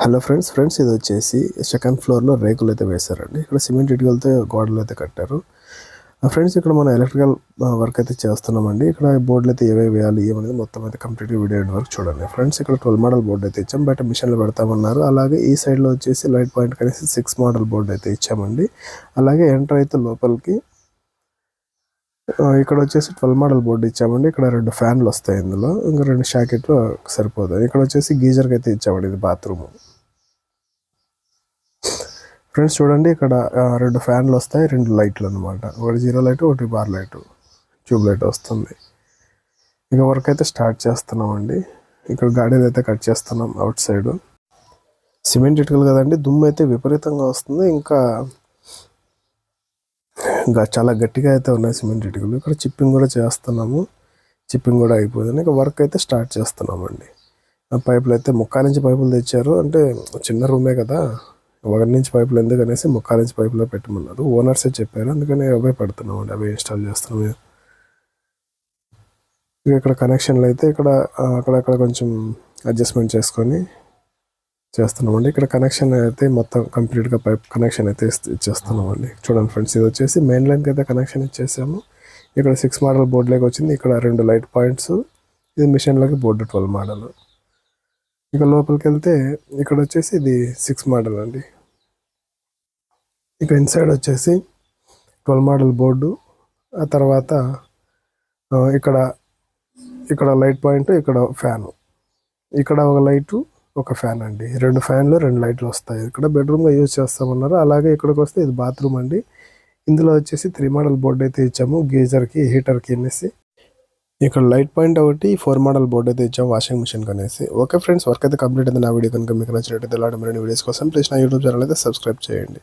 Hello friends ఇది వచ్చేసి second ఫ్లోర్లో రేకులు అయితే వేశారండి. ఇక్కడ సిమెంట్ ఇటుకలతో గోడలు అయితే కట్టారు. ఫ్రెండ్స్ ఇక్కడ మనం ఎలక్ట్రికల్ వర్క్ అయితే చేస్తున్నామండి. ఇక్కడ బోర్డులు అయితే ఏవే వేయాలి ఏమనేది మొత్తం అయితే కంప్లీట్గా వీడియో వరకు చూడండి. ఫ్రెండ్స్ ఇక్కడ 12 మోడల్ బోర్డు అయితే ఇచ్చాం, బయట మిషన్లు పెడతామన్నారు. అలాగే ఈ సైడ్లో వచ్చేసి లైట్ పాయింట్ కనేసి 6 మోడల్ బోర్డు అయితే ఇచ్చామండి. అలాగే ఎంటర్ అయితే లోపలికి ఇక్కడ వచ్చేసి 12 మోడల్ బోర్డు ఇచ్చామండి. ఇక్కడ 2 ఫ్యాన్లు వస్తాయి, ఇందులో ఇంకా 2 షాకెట్లు సరిపోతాయి. ఇక్కడ వచ్చేసి గీజర్కి అయితే ఇచ్చామండి, ఇది బాత్రూమ్. ఫ్రెండ్స్ చూడండి, ఇక్కడ 2 ఫ్యాన్లు వస్తాయి, 2 లైట్లు అనమాట. ఒకటి జీరో లైట్, ఒకటి బార్ లైట్, ట్యూబ్ లైట్ వస్తుంది. ఇక వర్క్ అయితే స్టార్ట్ చేస్తున్నామండి. ఇక్కడ గాడీలు అయితే కట్ చేస్తున్నాం అవుట్ సైడ్. సిమెంట్ ఇటుకలు కదండి, దుమ్ము అయితే విపరీతంగా వస్తుంది. ఇంకా చాలా గట్టిగా అయితే ఉన్నాయి సిమెంట్ ఇటుకలు. ఇక్కడ చిప్పింగ్ కూడా చేస్తున్నాము, చిప్పింగ్ కూడా అయిపోయింది. ఇక వర్క్ అయితే స్టార్ట్ చేస్తున్నామండి. పైపులు అయితే 3 ఇంచ్ పైపులు తెచ్చారు, అంటే చిన్న రూమే కదా, 1 ఇంచ్ పైపులు ఎందుకు అనేసి 3 ఇంచ్ పైపులో పెట్టమన్నారు. ఓనర్సే చెప్పారు, అందుకని అవే పెడుతున్నామండి, అవే ఇన్స్టాల్ చేస్తున్నాము. ఇక్కడ కనెక్షన్లు అయితే ఇక్కడ అక్కడక్కడ కొంచెం అడ్జస్ట్మెంట్ చేసుకొని చేస్తున్నామండి. ఇక్కడ కనెక్షన్ అయితే మొత్తం కంప్లీట్గా పైప్ కనెక్షన్ అయితే ఇచ్చేస్తున్నామండి. చూడండి ఫ్రెండ్స్, ఇది వచ్చేసి మెయిన్ లైన్కి అయితే కనెక్షన్ ఇచ్చేసాము. ఇక్కడ 6 మోడల్ బోర్డులోకి వచ్చింది. ఇక్కడ 2 లైట్ పాయింట్స్, ఇది మిషన్లోకి బోర్డు 12 మోడల్. ఇక లోపలికి వెళ్తే ఇక్కడ వచ్చేసి ఇది 6 మోడల్ అండి. ఇక ఇన్సైడ్ వచ్చేసి 12 మోడల్ బోర్డు. ఆ తర్వాత ఇక్కడ లైట్ పాయింట్, ఇక్కడ ఫ్యాను, ఇక్కడ ఒక లైటు ఒక ఫ్యాన్ అండి. 2 ఫ్యాన్లు 2 లైట్లు వస్తాయి. ఇక్కడ బెడ్రూమ్గా యూజ్ చేస్తామన్నారు. అలాగే ఇక్కడికి వస్తే ఇది బాత్రూమ్ అండి. ఇందులో వచ్చేసి 3 మోడల్ బోర్డు అయితే ఇచ్చాము, గీజర్కి హీటర్కి అనేసి. ఇక్కడ లైట్ పాయింట్ ఒకటి, 4 మోడల్ బోర్డు అయితే ఇచ్చాము వాషింగ్ మిషన్ అనేసి. ఓకే ఫ్రెండ్స్, వర్క్ అయితే కంప్లీట్ అయితే. నా వీడియో కనుక మీకు నచ్చినట్టయితే ఇలాంటి మరిన్ని వీడియోస్ కోసం ప్లీజ్ నా యూట్యూబ్ ఛానల్ అయితే సబ్స్క్రైబ్ చేయండి.